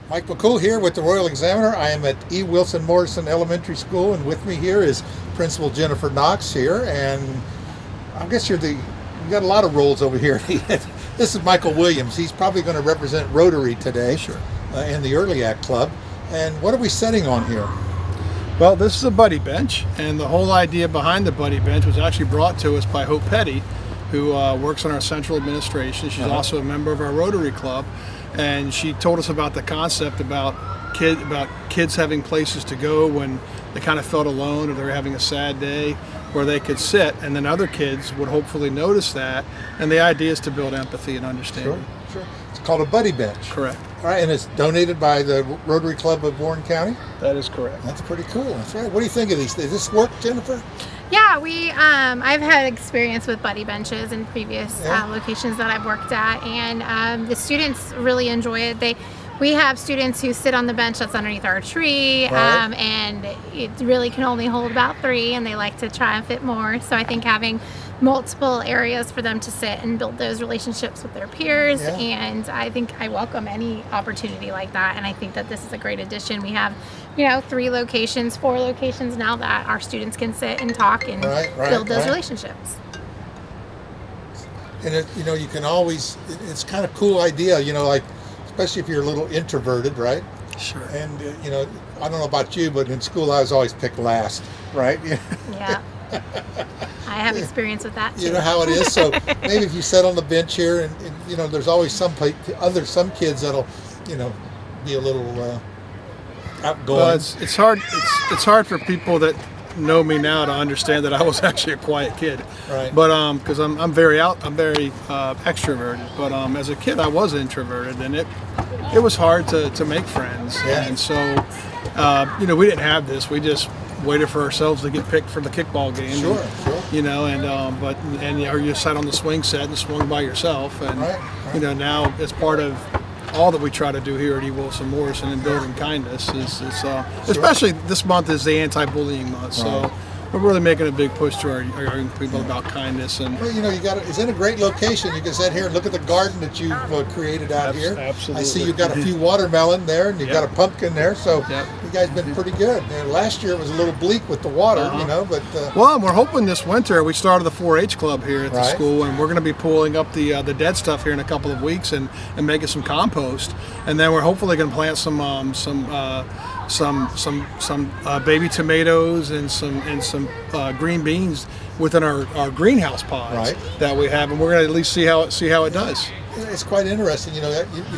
Mike McCool here with the Royal Examiner. I am at E. Wilson Morrison Elementary School, and with me here is Principal Jennifer Knox here, and I guess you got a lot of roles over here. This is Michael Williams. He's probably going to represent Rotary today. Sure. In the Early Act Club. And what are we setting on here? Well, this is a buddy bench, and the whole idea behind the buddy bench was actually brought to us by Hope Petty, who works on our central administration. She's also a member of our Rotary Club, and she told us about the concept about kids having places to go when they kind of felt alone or they were having a sad day, where they could sit, and then other kids would hopefully notice that. And the idea is to build empathy and understanding. Sure. It's called a buddy bench. Correct. All right, and it's donated by the Rotary Club of Warren County? That is correct. That's pretty cool. That's right. What do you think of these? Does this work, Jennifer? Yeah, I've had experience with buddy benches in previous locations that I've worked at, and the students really enjoy it. We have students who sit on the bench that's underneath our tree, Right. and it really can only hold about 3, and they like to try and fit more. So I think having multiple areas for them to sit and build those relationships with their peers, and I think I welcome any opportunity like that, and I think that this is a great addition. We have 4 locations now that our students can sit and talk and build those relationships. And you can always, it's kind of cool idea, like, especially if you're a little introverted, right? Sure. And, I don't know about you, but in school I was always picked last, right? Yeah. I have experience with that too. You know how it is. So maybe if you sit on the bench here, and there's always some kids that'll, be a little outgoing. Well, it's hard. It's hard for people that know me now to understand that I was actually a quiet kid. Right. But because I'm very extroverted. But as a kid, I was introverted, and it was hard to make friends. Yeah. And so we didn't have this. We just waited for ourselves to get picked for the kickball game. Sure. Or you sat on the swing set and swung by yourself, and now it's part of all that we try to do here at E. Wilson Morrison in building kindness is especially this month is the anti-bullying month, so we're really making a big push to our young people about kindness. And it's in a great location. You can sit here and look at the garden that you've created out here. Absolutely. I see you've got a few watermelon there, and you've got a pumpkin there, so you guys been pretty good. And last year it was a little bleak with the water, but well, we're hoping this winter. We started the 4-H club here at the school, and we're going to be pulling up the dead stuff here in a couple of weeks and making some compost, and then we're hopefully going to plant some baby tomatoes and some green beans within our greenhouse pods that we have, and we're going to at least see how it does. It's quite interesting. You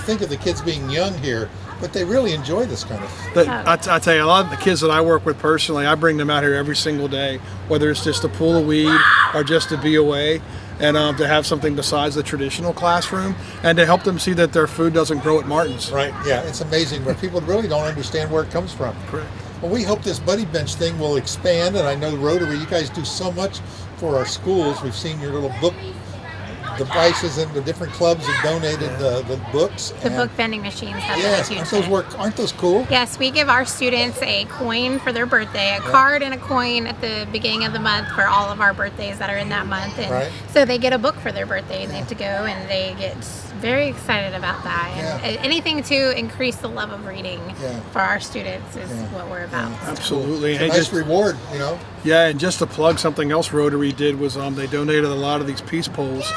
think of the kids being young here, but they really enjoy this kind of thing. I tell you, a lot of the kids that I work with personally, I bring them out here every single day, whether it's just to pull a weed or just to be away, and to have something besides the traditional classroom, and to help them see that their food doesn't grow at Martin's. Right, yeah, it's amazing, but people really don't understand where it comes from. Correct. Well, we hope this buddy bench thing will expand, and I know Rotary, you guys do so much for our schools. We've seen your little book devices, and the different clubs have donated the books. The book vending machines have been a huge hit. Aren't those cool? Yes, we give our students a coin for their birthday, a card and a coin at the beginning of the month for all of our birthdays that are in that month. And so they get a book for their birthday, and they have to go, and they get very excited about that. And anything to increase the love of reading for our students is what we're about. Absolutely. It's a nice reward, Yeah, and just to plug something else Rotary did was they donated a lot of these peace poles.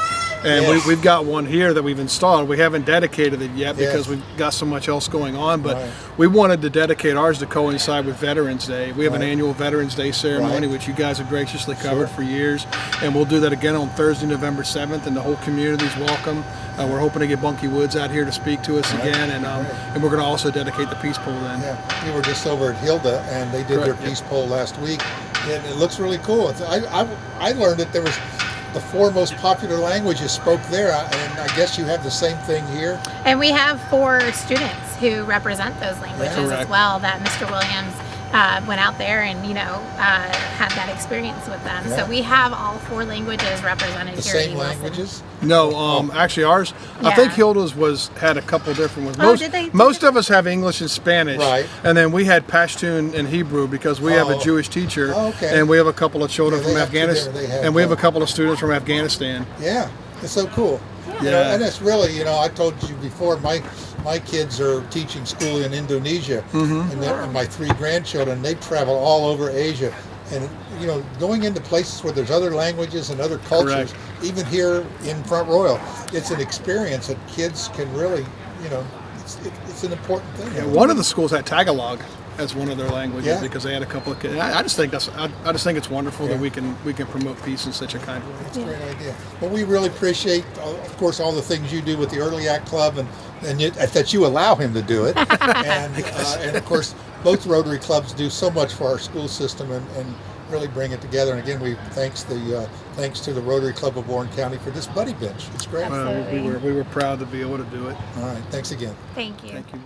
And we've got one here that we've installed. We haven't dedicated it yet because we've got so much else going on, but we wanted to dedicate ours to coincide with Veterans Day. We have an annual Veterans Day ceremony, which you guys have graciously covered for years, and we'll do that again on Thursday, November 7th, and the whole community's welcome. We're hoping to get Bunky Woods out here to speak to us again, and we're going to also dedicate the peace pole then. Yeah, we were just over at Hilda, and they did their peace pole last week, and it looks really cool. I learned that there was the 4 most popular languages spoke there, and I guess you have the same thing here. And we have 4 students who represent those languages as well, that Mr. Williams went out there and had that experience with them. So we have all 4 languages represented the here. The same languages? No, actually ours. I think Hilda's had a couple different ones. Most of us have English and Spanish, and then we had Pashtun and Hebrew because we have a Jewish teacher, and we have a couple of children from Afghanistan, and we have a couple of students from Afghanistan. Yeah, it's so cool. Yeah. And it's really, I told you before, my my kids are teaching school in Indonesia, and my 3 grandchildren, they travel all over Asia. And, you know, going into places where there's other languages and other cultures, even here in Front Royal, it's an experience that kids can really, you know, it's an important thing. Yeah, one of the schools had Tagalog as one of their languages because they had a couple of kids. I just think it's wonderful that we can promote peace in such a kind of way. It's a great idea. Well, we really appreciate, of course, all the things you do with the Early Act Club, and that you allow him to do it. And of course, both Rotary Clubs do so much for our school system and really bring it together. And again, thanks to the Rotary Club of Warren County for this buddy bench. It's great. Absolutely. We were proud to be able to do it. All right. Thanks again. Thank you. Thank you.